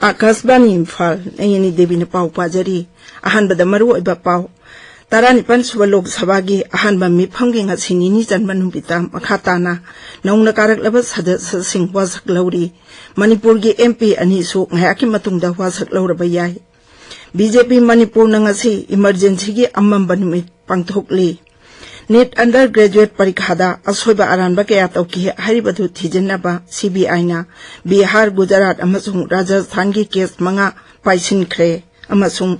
Akasbani Imphal Nayani Devi na pau pajari ahanbada maru iba pau Taranipan suba Lok Sabagi ahanba miphamgi ngasinini janmanubita makhatana naungna karak labas hada sing wasak lauri Manipur gi MP ani su ngayaki matungda wasak lauraba yai BJP Manipur na ngasi emergency gi amamba numit pangthokli Net undergraduate parikhada asoiba aranba kaya tauki haribadu thijenaba CBI na Bihar Gujarat amasung Rajasthan gi case manga paisin khre amasung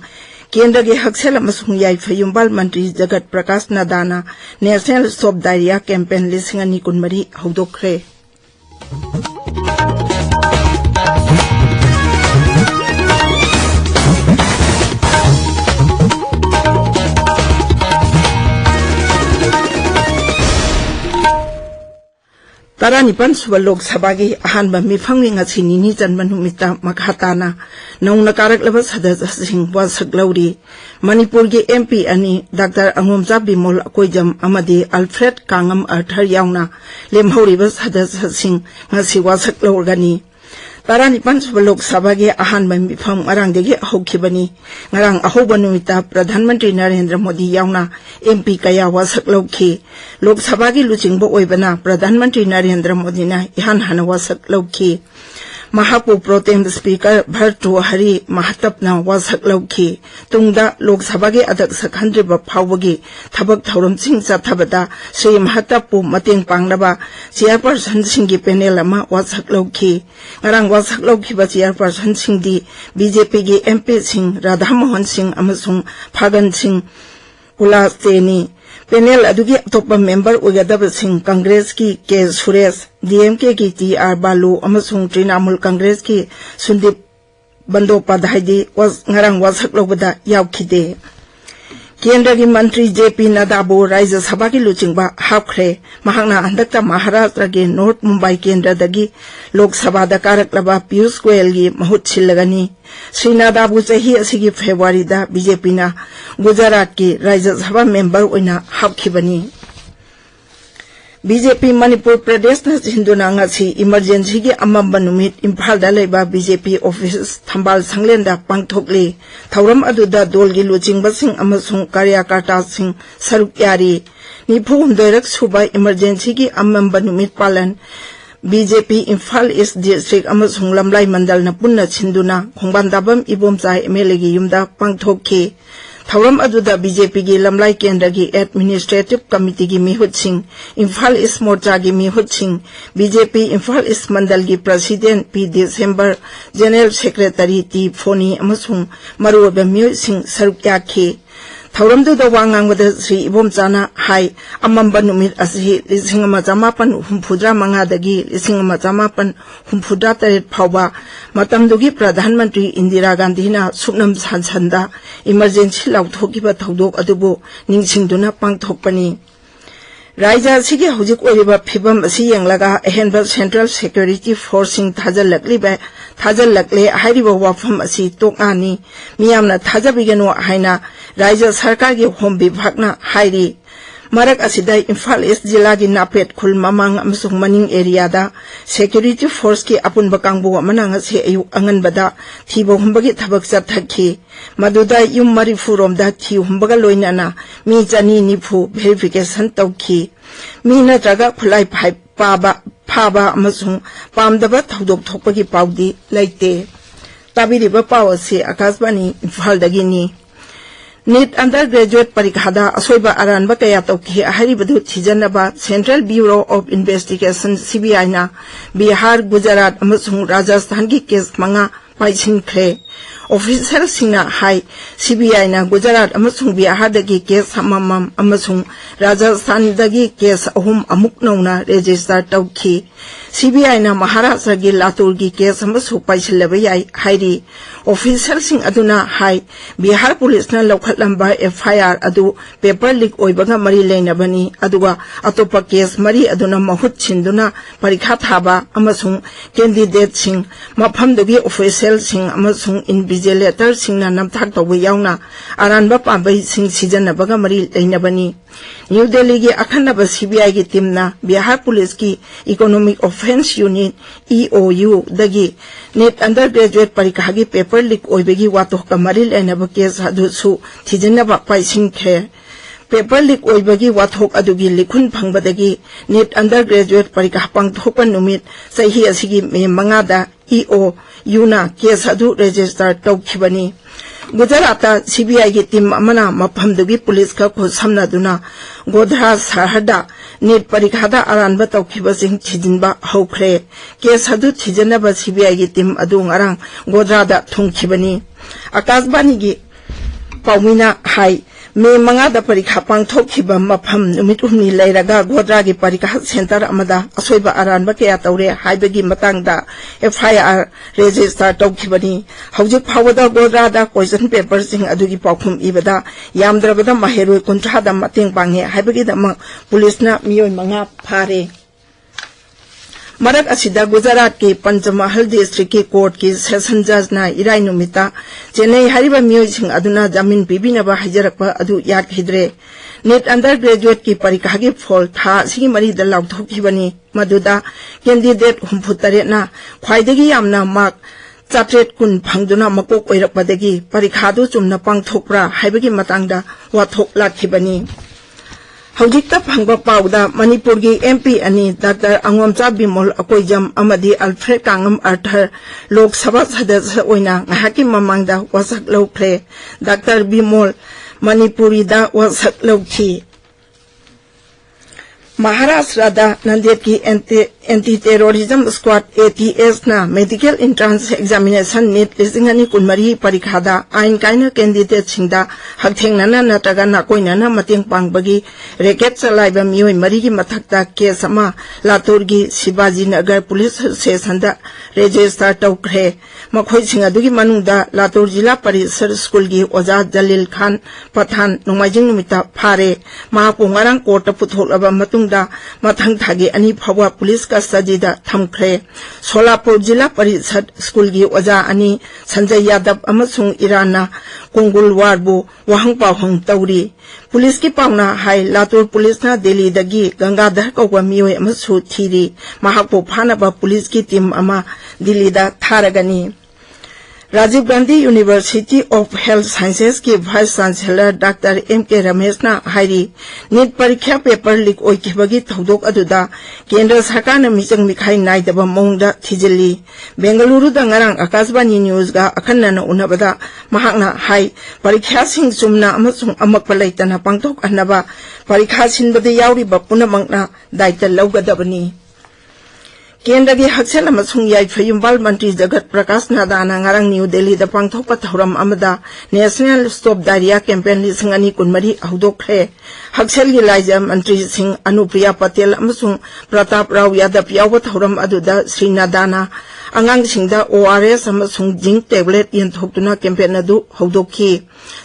Kendra ge haksel amasung yai fayumbal mantri Jagat Prakash Nadana National Stop Diarrhea Campaign lisingani kunmari haudokre Taranipan suba Lok Sabagi ahanba miphamgi ngasinini janmanumita makhatana naungna karak labas hada sing wasak lauri Manipur gi MP ani Dr. Angomja Bimol Akoijam amadi Alfred Kangam Arthur yauna lemhoribas hada sing ngasi wasak laurgani Taranipan suba Lok Sabagi ahanba mifam arangdegi hokibani ngarang ahoba numita Pradhan Mantri Narendra Modi yauna MP kaya wasak lauki Lok Sabagi luchingbo oibana Pradhan Mantri Narendra Modi na ihan hana wasak lauki Mahapu Protem Speaker Bhartu Hari Mahatapna wasak lauki tungda Lok Sabagi adak sakhandriba phawagi thabak thauram sing chathabada Sri Mahatapu mateng pangnaba chairperson singgi panel ama wasak lauki ngarang wasak lauki ba chairperson singdi BJP gi MP sing Radha Mohan Singh amasung Phagan Singh Ulaseni Panel adugi atopa member ugadab sing Congress ki K. Suresh, DMK ki T.R. Balu amasung Trinamool Congress ki Sundip Bandopadhyay was ngarang wasak lobada yaukide. Kendra gi Mantri JP Nadabu Raja Sabha ki luchingba hapkhre mahangna andakta Maharashtra gi North Mumbai Kendra dagi Lok Sabha da karak laba Piyush Goyal gi mahut chilagani Sri Nadabu chahi asigi February da BJP na Gujarat ki Raja Sabha member oina hapkhibani BJP Manipur Pradesh na hinduna ngasi emergency gi amamba numit Imphal da leba BJP office thambal sanglenda pangthokli thauram aduda dol gi luchingba sing amasung karyakarta sing saruk yari nipu hundoirak suba emergency gi amamba numit palan BJP Imphal East District amasung lamlai mandal na punna chinduna khongbandabam ibomchai MLA gi yumda pangthokki Thauram aduda BJP gi lamlai kendra gi administrative committee gi mihut sing Imphal East Morcha gi mihut sing BJP Imphal East mandal gi president P December general secretary T Phoni amasung maruba mihut sing sarukya khe Thauram du da wangang wada Sri Ibomchana hai amamba numit asi lisingama jamapan humpudra manga dagi lisingama jamapan humpudra taret phawba matamdugi Pradhan Mantri Indira Gandhi na suknam sansanda emergency lauthokiba thodok adubu ningsingduna pangthokpani Raja sigi hujik oriba phibam asi yanglaga ahenba Central Security Forcing thajallakle hairiba wafam asi tokani miyamna thajabigano haina Raja Sarkar gi Home Vibhagna hairi Marak asidai Imphal East Jilla gi Napet khul mamang amasung maning area da security force ki apunba kangbu amana ngasi ayu anganbada thibo humbagi thabak chathakhi maduda yum mari furom da thi humbaga loinana mi chani nifu verification tawki mi na jaga khulai phai phaba amasung pamdaba thodok thokpagi paudi laite tabiriba pawase Akashbani Imphal dagini Net undergraduate parikhada asoiba aranba kaya tauki haribadu thijanaba Central Bureau of Investigation CBI na Bihar Gujarat amasung Rajasthan gi case manga paisin khre officer singna hai CBI na Gujarat amasung Bihar dagi case hamamam amasung Rajasthan dagi case ahum amuk nauna register tauki CBI na Maharashtra gi Latur gi case amasu paisilaba yai hairi officer sing aduna hai Bihar police na lokhatlamba FIR adu paper leak oibaga mari leinabani aduga atopa case mari aduna mahut chinduna parikha thaba amasung candidate sing maphamdogi official sing amasung invigilator sing na namthak tawbe yauna aranba pambai sing sijanabaga mari leinabani New Delhi की अखंडब CBI की team ना Bihar police की economic offence unit EOU दगी NEET under graduate परीक्षा की paper leak ओइबगी वातोक का मरी लेनब केस अदुसु थिजनब पाइसिंखे पेपर लीक ओइबगी वाथोक अदुगी लिखुन फंगबदगी नेट अंडर ग्रेजुएट परीक्षा पांगथोक नुमित सही असिगी मे मंगादा EOU ना केस अदु रजिस्टर तौखिबनी गुजरात सीबीआई की टीम अमना मफमदुगी पुलिस का खुसमनदुना गोधरा सरहदा नेट परीक्षा अरानब तौखिबसिंग थिजिनबा हौख्रे केस अदु थिजनब सीबीआई की टीम अदु ngarang गोधरादा थुंखिबनी आकाशवाणी की पाउमिना हाई मे मंगादा परीक्षा पांगथोखिबा मफम नुमित हुमनी लेरगा गोधरा की परीक्षा सेंटर अमदा असोइबा अरानबा कया तौरे हाइबगी मतंगदा FIR रजिस्टर तौखिबनी हौजिक फावदा गोधरादा क्वेश्चन पेपर सिंग अदुगी पाखुम इबदा यामद्रबदा माहेरोय कुंथ्रादा मतेंग पांगे हाइबगी दम पुलिसना मियोय मंगा फारे मरक असिदा गुजरात के पंचमहल डिस्ट्रिक्ट की कोर्ट की सेशन जज ना इराई नुमिता चेन्नई हरिबा मियोजिंग अदुना जमीन पिबिनबा हाइजरकबा अदु याखिद्रे नेट अंडर ग्रेजुएट की परीक्षा की फॉल था सिगी मरीदा लाउथोखिबनी मदुदा कैंडिडेट 63 ना ख्वाइदगी यामना मार्क 800 फंगदुना मकोक ओइरकबदगी परीक्षादु चुमना पांगथोकरा हाइबगी मतंगदा वाथोक लाखिबनी हौजिकता फंगबा पाउदा मणिपुर की MP अनि डॉक्टर अंगोमचा बिमोल अकोइजम अमदी अल्फ्रेड कांगम अर्थर लोकसभा सदस्य ओइना ngahaki mamangda wasak lawkhre doctor Bimol Manipuri दा wasak lawkhi महाराष्ट्र दा नंदेद की एंटी टेररिज्म स्क्वाड ATS ना मेडिकल एंट्रेंस एग्जामिनेशन नेट लिसिंगनी कुनमरी परीक्षा दा आइन काइना कैंडिडेट सिंगदा हकथेंगना नत्रगा नाकोइना मतेंग पांगबगी रेकेट चलाइबा मियोय मरी की मथकता केस अमा लातूर की शिवाजी नगर पुलिस स्टेशन दा रजिस्टर तौख्रे मखोय सिंग अदुगी मनुंगदा लातूर जिला परिषद स्कूल की ओजा जलील खान पठान नोमाइजिंग नुमिता फारे महापु ngarang कोर्ट पुथोलबा मतुंगदा मथंग थागे अनि फवा पुलिस का सजीदा थमख्रे सोलापुर जिला परिषद स्कूल की ओजा अनि संजय यादव अमसुंग इराना कुंगुल वारबु वहंग पावहंग तौरी पुलिस की पावना हाई लातूर पुलिस ना दिल्ली दगी गंगाधर कौवा मियोय अमसु थीरी महापु फानबा पुलिस की टीम अमा दिल्ली दा थारगनी Rajiv Gandhi university of health sciences के vice chancellor doctor M.K. Ramesh ना हाइरी नीट परीक्षा पेपर लीक ओइखिबगी थौदोक अदुदा केंद्र सरकार ना मिचंग मिखाई नाइदबा मोंगदा थिजिली बेंगलुरु दा ngarang आकाशवाणी न्यूज गा अखन्ना उनबदा महाकना हाई परीक्षा सिंग चुमना अमसुंग अमकपा लैतना पांगथोक अनबा परीक्षा सिनबदे यावरिबा पुनमंगना दायित्व लौगदबनी केंद्र की हक्सेल याइफयुम्बाल मंत्री जगत प्रकाश नादाना ngarang न्यू दिल्ली दा पांगथोकपा थौरम अमदा नेशनल स्टॉप डायरिया कैंपेन 2024 हौदोखरे हक्सेल की लाइजा मंत्री सिंह अनुप्रिया पटेल अमसुंग प्रताप राव यादव याव थौरम अदुदा श्री नादाना अंगांग सिंगदा ORS अमसुंग जिंक टेबलेट यंथोक्तुना कैंपेन अदु हौदोखी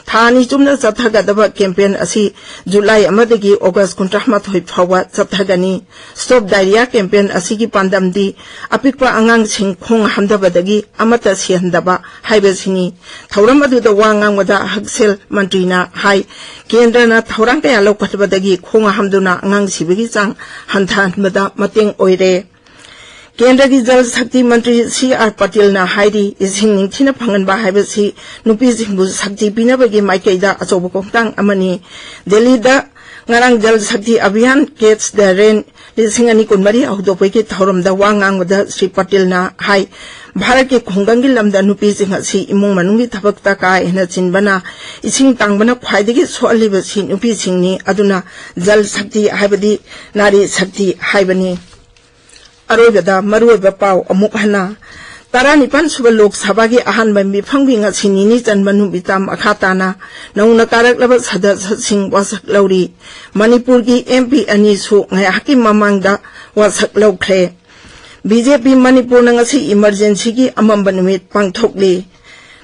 थानी चुमना चथगदबा कैंपेन असि जुलाई अमदगी अगस्त 19 फावबा चथगनी स्टॉप डायरिया कैंपेन असि की पांदमदी अपिकपा अंगांग सिंग खोंग हमदबदगी अमता सिहंदबा हाइबसिनी थौरम अदुदा वांगांगदा हक्सेल मंत्रीना हाई केंद्रना थौरंग कया लौखटबदगी खोंग हमदुना अंगांग सिबगी चांग हंथानबदा मतेंग ओइरे केंद्र की जल शक्ति मंत्री C.R. पटेल ना हाइरी इसिंग निंथिना फंगनबा हाइबसी नुपी सिंगबु शक्ति पिनबगी माइकैदा अचौब कोंगतांग अमनी दिल्ली दा ngarang जल शक्ति अभियान कैच द रेन 2024 हौदोपै के थौरम दा वांगांगदा श्री पटेल ना हाई भारत के खोंगंगी लमदा नुपी सिंग असि इमुंग मनुंगी थबकता का हेना चिनबना इसिंग तांगबना ख्वाइदगी सोअलिबसी नुपी सिंगनी अदुना जल शक्ति हाइबदी नारी शक्ति हाइबनी अरोगदा मरुब पाव अमुक हना 19 सुब लोकसभा की अहानब मिफंगी ngasiनि चनब नुबिताम अखाताना नौना कारकलब सदस्यसिंग वासक लौरी मणिपुर की MP अनिसु ngayaki mamangda वासक लौख्रे बीजेपी मणिपुर ngasi इमरजेंसी की अमंब नुमित पांगथोकली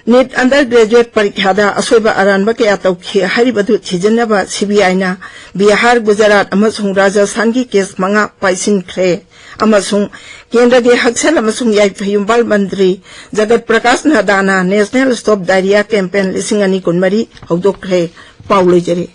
नीट अंडर ग्रेजुएट परीक्षा असोब अरानब कया तौखी हारिबदु थिजनबा CBI ना बिहार गुजरात अमसुंग राजस्थान की केस मंगा पाइसिनख्रे अमसुंग केंद्र के हक्सेल अमसुंग याइफयुम्बाल मंत्री Jagat Prakash नादाना national stop diarrhoea campaign 2024 हौदोखरे पाउलेजरे।